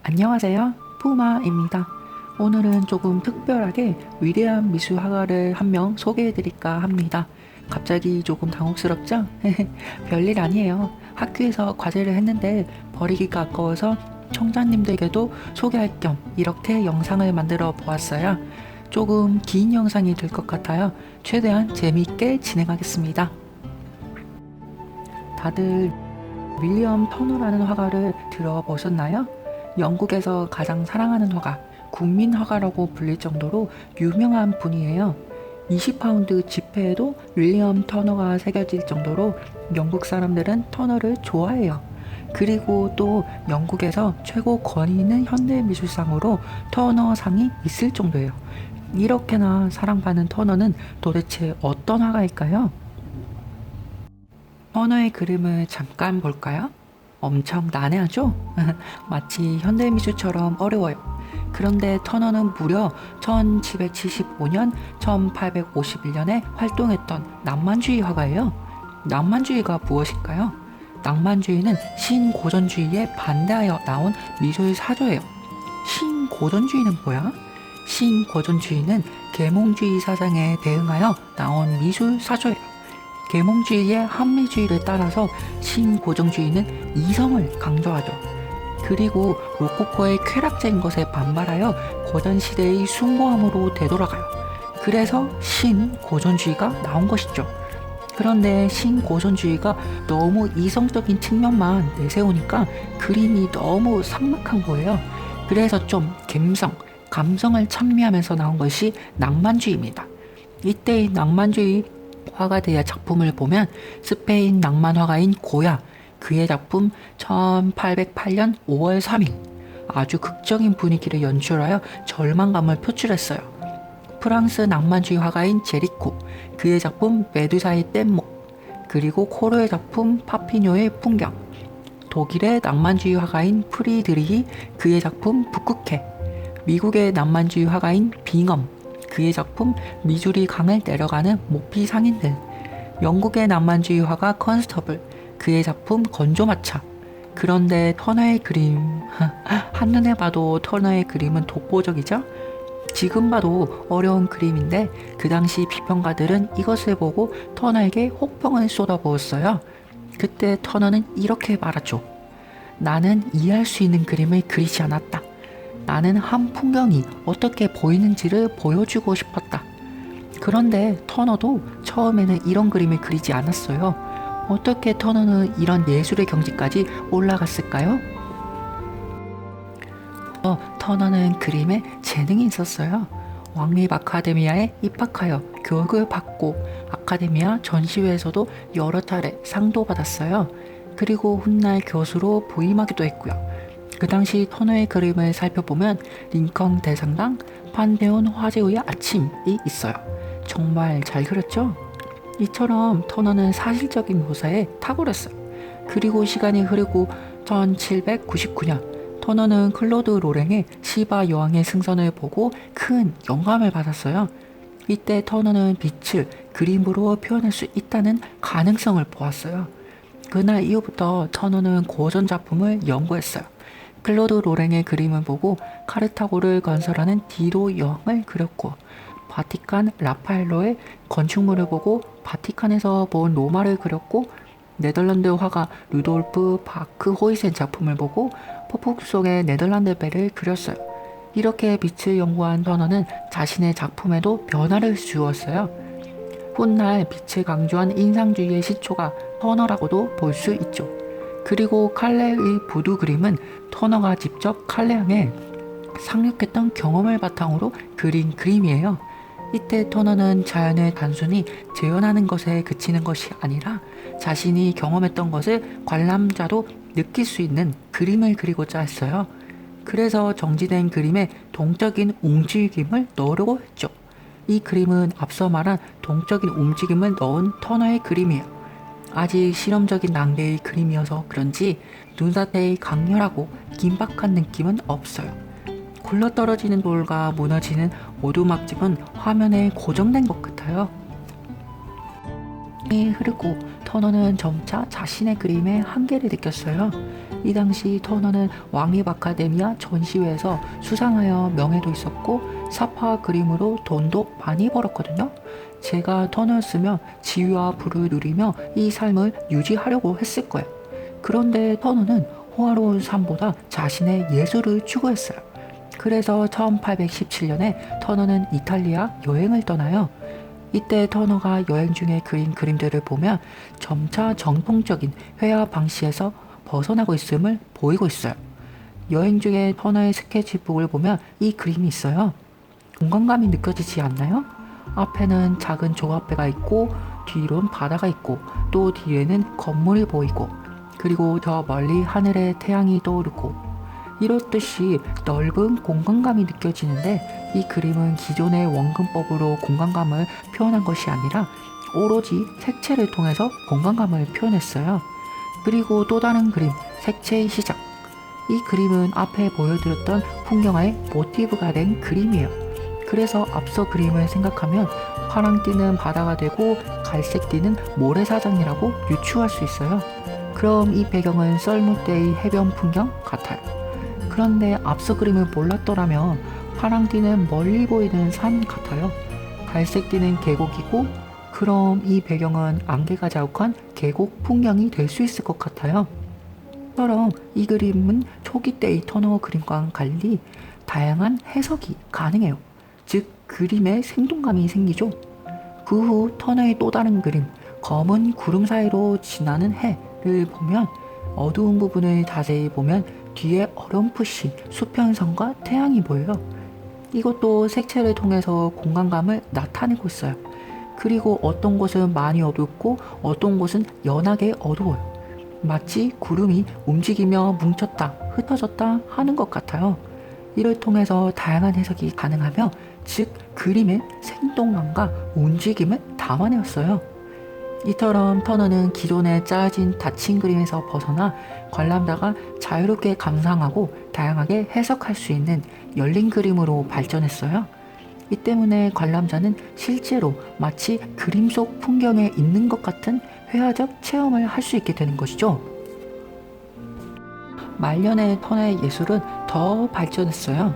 안녕하세요. 푸마입니다. 오늘은 조금 특별하게 위대한 미술화가를 한 명 소개해드릴까 합니다. 갑자기 조금 당혹스럽죠? 별일 아니에요. 학교에서 과제를 했는데 버리기가 아까워서 청자님들에게도 소개할 겸 이렇게 영상을 만들어 보았어요. 조금 긴 영상이 될 것 같아요. 최대한 재미있게 진행하겠습니다. 다들 윌리엄 터너라는 화가를 들어보셨나요? 영국에서 가장 사랑하는 화가, 국민 화가라고 불릴 정도로 유명한 분이에요. 20파운드 지폐에도 윌리엄 터너가 새겨질 정도로 영국 사람들은 터너를 좋아해요. 그리고 또 영국에서 최고 권위 있는 현대미술상으로 터너상이 있을 정도예요. 이렇게나 사랑받는 터너는 도대체 어떤 화가일까요? 터너의 그림을 잠깐 볼까요? 엄청 난해하죠? 마치 현대미술처럼 어려워요. 그런데 터너는 무려 1775년, 1851년에 활동했던 낭만주의 화가예요. 낭만주의가 무엇일까요? 낭만주의는 신고전주의에 반대하여 나온 미술 사조예요. 신고전주의는 뭐야? 신고전주의는 계몽주의 사상에 대응하여 나온 미술 사조예요. 계몽주의의 합리주의를 따라서 신고정주의는 이성을 강조하죠. 그리고 로코코의 쾌락적인 것에 반발하여 고전시대의 숭고함으로 되돌아가요. 그래서 신고전주의가 나온 것이죠. 그런데 신고전주의가 너무 이성적인 측면만 내세우니까 그림이 너무 삭막한 거예요. 그래서 좀 감성을 찬미하면서 나온 것이 낭만주의입니다. 이때의 낭만주의 화가들의 작품을 보면 스페인 낭만 화가인 고야, 그의 작품 1808년 5월 3일 아주 극적인 분위기를 연출하여 절망감을 표출했어요. 프랑스 낭만주의 화가인 제리코, 그의 작품 메두사의 뗏목, 그리고 코르의 작품 파피뇨의 풍경, 독일의 낭만주의 화가인 프리드리히, 그의 작품 북극해, 미국의 낭만주의 화가인 빙엄, 그의 작품 미주리 강을 내려가는 모피 상인들, 영국의 낭만주의 화가 컨스터블, 그의 작품 건조마차. 그런데 터너의 그림, 한눈에 봐도 터너의 그림은 독보적이죠? 지금 봐도 어려운 그림인데 그 당시 비평가들은 이것을 보고 터너에게 혹평을 쏟아부었어요. 그때 터너는 이렇게 말하죠. 나는 이해할 수 있는 그림을 그리지 않았다. 나는 한 풍경이 어떻게 보이는지를 보여주고 싶었다. 그런데 터너도 처음에는 이런 그림을 그리지 않았어요. 어떻게 터너는 이런 예술의 경지까지 올라갔을까요? 터너는 그림에 재능이 있었어요. 왕립 아카데미아에 입학하여 교육을 받고 아카데미아 전시회에서도 여러 차례 상도 받았어요. 그리고 훗날 교수로 부임하기도 했고요. 그 당시 터너의 그림을 살펴보면 링컨 대성당, 판테온 화재의 아침이 있어요. 정말 잘 그렸죠? 이처럼 터너는 사실적인 묘사에 탁월했어요. 그리고 시간이 흐르고 1799년 터너는 클로드 로랭의 시바 여왕의 승선을 보고 큰 영감을 받았어요. 이때 터너는 빛을 그림으로 표현할 수 있다는 가능성을 보았어요. 그날 이후부터 터너는 고전 작품을 연구했어요. 클로드 로랭의 그림을 보고 카르타고를 건설하는 디도 여왕을 그렸고, 바티칸 라파엘로의 건축물을 보고 바티칸에서 본 로마를 그렸고, 네덜란드 화가 루돌프 바크 호이센 작품을 보고 폭풍 속의 네덜란드 배를 그렸어요. 이렇게 빛을 연구한 터너는 자신의 작품에도 변화를 주었어요. 훗날 빛을 강조한 인상주의의 시초가 터너라고도 볼 수 있죠. 그리고 칼레의 부두 그림은 터너가 직접 칼레항에 상륙했던 경험을 바탕으로 그린 그림이에요. 이때 터너는 자연을 단순히 재현하는 것에 그치는 것이 아니라 자신이 경험했던 것을 관람자도 느낄 수 있는 그림을 그리고자 했어요. 그래서 정지된 그림에 동적인 움직임을 넣으려고 했죠. 이 그림은 앞서 말한 동적인 움직임을 넣은 터너의 그림이에요. 아직 실험적인 단계의 그림이어서 그런지 눈사태의 강렬하고 긴박한 느낌은 없어요. 굴러떨어지는 돌과 무너지는 오두막집은 화면에 고정된 것 같아요. 시간이 흐르고 터너는 점차 자신의 그림의 한계를 느꼈어요. 이 당시 터너는 왕립 아카데미아 전시회에서 수상하여 명예도 있었고 사파 그림으로 돈도 많이 벌었거든요. 제가 터너였으면 지위와 부를 누리며 이 삶을 유지하려고 했을 거예요. 그런데 터너는 호화로운 삶보다 자신의 예술을 추구했어요. 그래서 1817년에 터너는 이탈리아 여행을 떠나요. 이때 터너가 여행 중에 그린 그림들을 보면 점차 정통적인 회화 방식에서 벗어나고 있음을 보이고 있어요. 여행 중에 터너의 스케치북을 보면 이 그림이 있어요. 공간감이 느껴지지 않나요? 앞에는 작은 조각배가 있고 뒤로는 바다가 있고 또 뒤에는 건물이 보이고 그리고 저 멀리 하늘에 태양이 떠오르고 이렇듯이 넓은 공간감이 느껴지는데 이 그림은 기존의 원근법으로 공간감을 표현한 것이 아니라 오로지 색채를 통해서 공간감을 표현했어요. 그리고 또 다른 그림, 색채의 시작. 이 그림은 앞에 보여드렸던 풍경화의 모티브가 된 그림이에요. 그래서 앞서 그림을 생각하면 파랑 띠는 바다가 되고 갈색 띠는 모래사장이라고 유추할 수 있어요. 그럼 이 배경은 썰무 때의 해변 풍경 같아요. 그런데 앞서 그림을 몰랐더라면 파랑 띠는 멀리 보이는 산 같아요. 갈색 띠는 계곡이고 그럼 이 배경은 안개가 자욱한 계곡 풍경이 될 수 있을 것 같아요. 처럼 이 그림은 초기 때의 터너 그림과는 달리 다양한 해석이 가능해요. 즉 그림에 생동감이 생기죠. 그 후 터너의 또 다른 그림, 검은 구름 사이로 지나는 해를 보면 어두운 부분을 자세히 보면 뒤에 어렴풋이 수평선과 태양이 보여요. 이것도 색채를 통해서 공간감을 나타내고 있어요. 그리고 어떤 곳은 많이 어둡고 어떤 곳은 연하게 어두워요. 마치 구름이 움직이며 뭉쳤다, 흩어졌다 하는 것 같아요. 이를 통해서 다양한 해석이 가능하며 즉 그림의 생동감과 움직임을 담아내었어요. 이처럼 터너는 기존의 짜여진 닫힌 그림에서 벗어나 관람자가 자유롭게 감상하고 다양하게 해석할 수 있는 열린 그림으로 발전했어요. 이 때문에 관람자는 실제로 마치 그림 속 풍경에 있는 것 같은 회화적 체험을 할 수 있게 되는 것이죠. 말년의 터너의 예술은 더 발전했어요.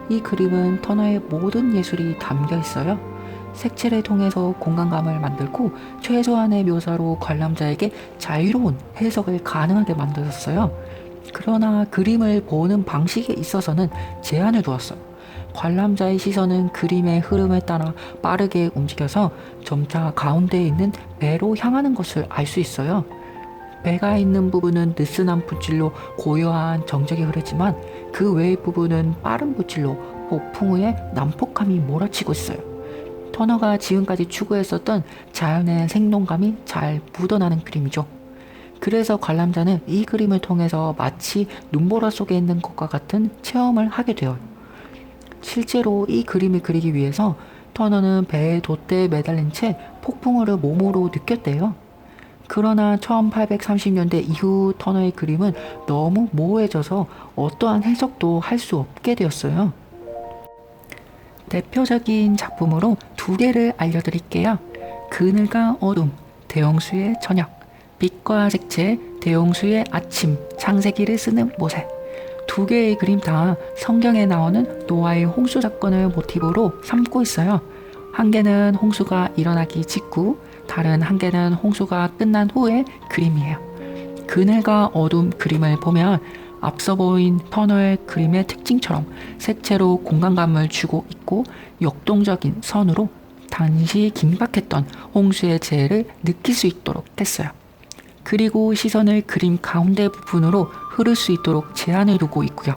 이 그림은 터너의 모든 예술이 담겨 있어요. 색채를 통해서 공간감을 만들고 최소한의 묘사로 관람자에게 자유로운 해석을 가능하게 만들었어요. 그러나 그림을 보는 방식에 있어서는 제한을 두었어요. 관람자의 시선은 그림의 흐름에 따라 빠르게 움직여서 점차 가운데에 있는 배로 향하는 것을 알 수 있어요. 배가 있는 부분은 느슨한 붓질로 고요한 정적이 흐르지만 그 외의 부분은 빠른 붓질로 폭풍 후에 난폭함이 몰아치고 있어요. 터너가 지금까지 추구했었던 자연의 생동감이 잘 묻어나는 그림이죠. 그래서 관람자는 이 그림을 통해서 마치 눈보라 속에 있는 것과 같은 체험을 하게 돼요. 실제로 이 그림을 그리기 위해서 터너는 배의 돛대에 매달린 채 폭풍우를 몸으로 느꼈대요. 그러나 1830년대 이후 터너의 그림은 너무 모호해져서 어떠한 해석도 할 수 없게 되었어요. 대표적인 작품으로 두 개를 알려드릴게요. 그늘과 어둠, 대홍수의 저녁, 빛과 색채, 대홍수의 아침, 창세기를 쓰는 모세. 두 개의 그림 다 성경에 나오는 노아의 홍수 사건을 모티브로 삼고 있어요. 한 개는 홍수가 일어나기 직후, 다른 한 개는 홍수가 끝난 후의 그림이에요. 그늘과 어둠 그림을 보면 앞서 보인 터너의 그림의 특징처럼 색채로 공간감을 주고 있고 역동적인 선으로 당시 긴박했던 홍수의 재해를 느낄 수 있도록 했어요. 그리고 시선을 그림 가운데 부분으로 흐를 수 있도록 제한을 두고 있고요.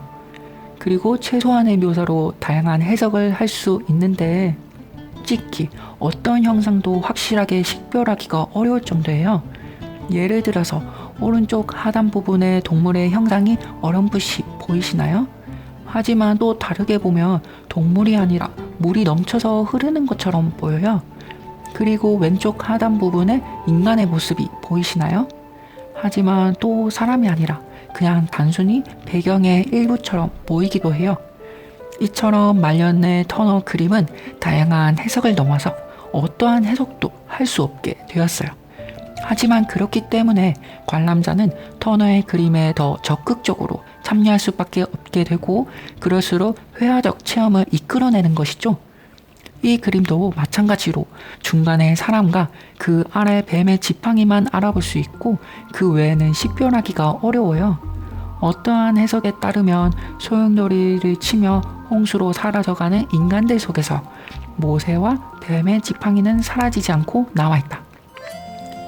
그리고 최소한의 묘사로 다양한 해석을 할 수 있는데 솔직히 어떤 형상도 확실하게 식별하기가 어려울 정도예요. 예를 들어서 오른쪽 하단 부분의 동물의 형상이 어렴풋이 보이시나요? 하지만 또 다르게 보면 동물이 아니라 물이 넘쳐서 흐르는 것처럼 보여요. 그리고 왼쪽 하단 부분에 인간의 모습이 보이시나요? 하지만 또 사람이 아니라 그냥 단순히 배경의 일부처럼 보이기도 해요. 이처럼 말년의 터너 그림은 다양한 해석을 넘어서 어떠한 해석도 할 수 없게 되었어요. 하지만 그렇기 때문에 관람자는 터너의 그림에 더 적극적으로 참여할 수밖에 없게 되고 그럴수록 회화적 체험을 이끌어내는 것이죠. 이 그림도 마찬가지로 중간에 사람과 그 아래 뱀의 지팡이만 알아볼 수 있고 그 외에는 식별하기가 어려워요. 어떠한 해석에 따르면 소용돌이를 치며 홍수로 사라져가는 인간들 속에서 모세와 뱀의 지팡이는 사라지지 않고 남아있다.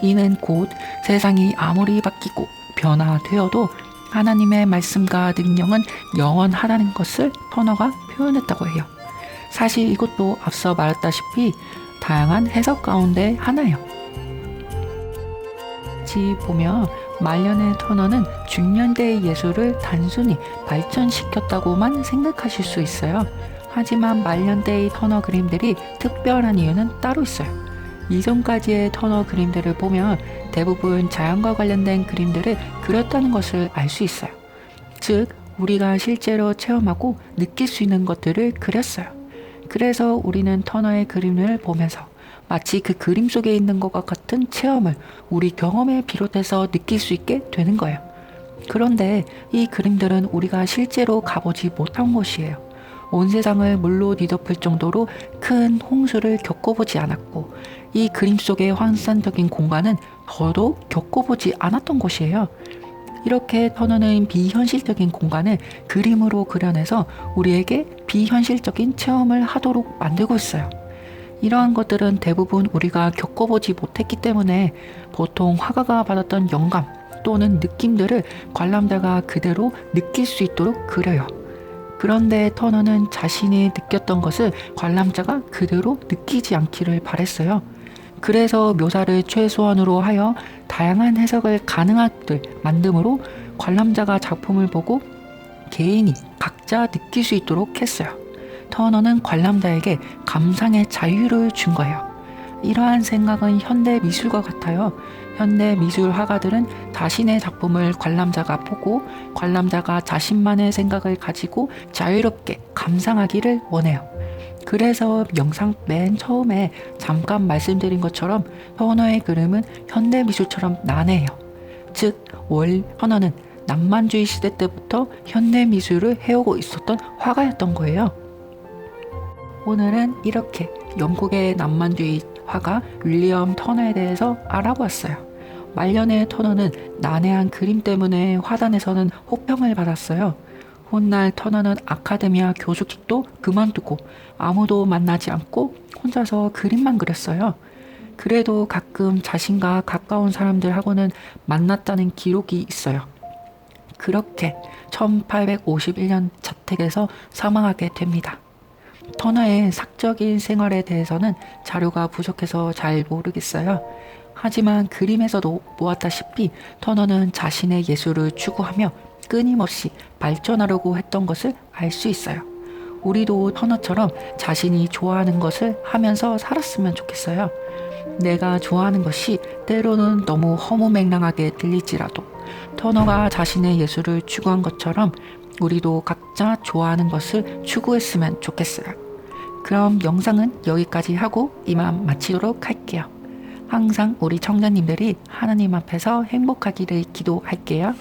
이는 곧 세상이 아무리 바뀌고 변화되어도 하나님의 말씀과 능력은 영원하다는 것을 터너가 표현했다고 해요. 사실 이것도 앞서 말했다시피 다양한 해석 가운데 하나예요. 같이 보면 말년의 터너는 중년대의 예술을 단순히 발전시켰다고만 생각하실 수 있어요. 하지만 말년대의 터너 그림들이 특별한 이유는 따로 있어요. 이전까지의 터너 그림들을 보면 대부분 자연과 관련된 그림들을 그렸다는 것을 알 수 있어요. 즉, 우리가 실제로 체험하고 느낄 수 있는 것들을 그렸어요. 그래서 우리는 터너의 그림을 보면서 마치 그 그림 속에 있는 것과 같은 체험을 우리 경험에 비롯해서 느낄 수 있게 되는 거예요. 그런데 이 그림들은 우리가 실제로 가보지 못한 곳이에요. 온 세상을 물로 뒤덮을 정도로 큰 홍수를 겪어보지 않았고 이 그림 속의 환상적인 공간은 더더욱 겪어보지 않았던 곳이에요. 이렇게 터너는 비현실적인 공간을 그림으로 그려내서 우리에게 비현실적인 체험을 하도록 만들고 있어요. 이러한 것들은 대부분 우리가 겪어보지 못했기 때문에 보통 화가가 받았던 영감 또는 느낌들을 관람자가 그대로 느낄 수 있도록 그려요. 그런데 터너는 자신이 느꼈던 것을 관람자가 그대로 느끼지 않기를 바랬어요. 그래서 묘사를 최소한으로 하여 다양한 해석을 가능하게 만듦으로 관람자가 작품을 보고 개인이 각자 느낄 수 있도록 했어요. 터너는 관람자에게 감상의 자유를 준 거예요. 이러한 생각은 현대 미술과 같아요. 현대 미술 화가들은 자신의 작품을 관람자가 보고 관람자가 자신만의 생각을 가지고 자유롭게 감상하기를 원해요. 그래서 영상 맨 처음에 잠깐 말씀드린 것처럼 터너의 그림은 현대 미술처럼 난해해요. 즉, 터너는 낭만주의 시대 때부터 현대 미술을 해오고 있었던 화가였던 거예요. 오늘은 이렇게 영국의 낭만주의 화가 윌리엄 터너에 대해서 알아보았어요. 말년의 터너는 난해한 그림 때문에 화단에서는 호평을 받았어요. 훗날 터너는 아카데미아 교수직도 그만두고 아무도 만나지 않고 혼자서 그림만 그렸어요. 그래도 가끔 자신과 가까운 사람들하고는 만났다는 기록이 있어요. 그렇게 1851년 자택에서 사망하게 됩니다. 터너의 사적인 생활에 대해서는 자료가 부족해서 잘 모르겠어요. 하지만 그림에서도 보았다시피 터너는 자신의 예술을 추구하며 끊임없이 발전하려고 했던 것을 알 수 있어요. 우리도 터너처럼 자신이 좋아하는 것을 하면서 살았으면 좋겠어요. 내가 좋아하는 것이 때로는 너무 허무맹랑하게 들릴지라도 터너가 자신의 예술을 추구한 것처럼 우리도 각자 좋아하는 것을 추구했으면 좋겠어요. 그럼 영상은 여기까지 하고 이만 마치도록 할게요. 항상 우리 청자님들이 하나님 앞에서 행복하기를 기도할게요.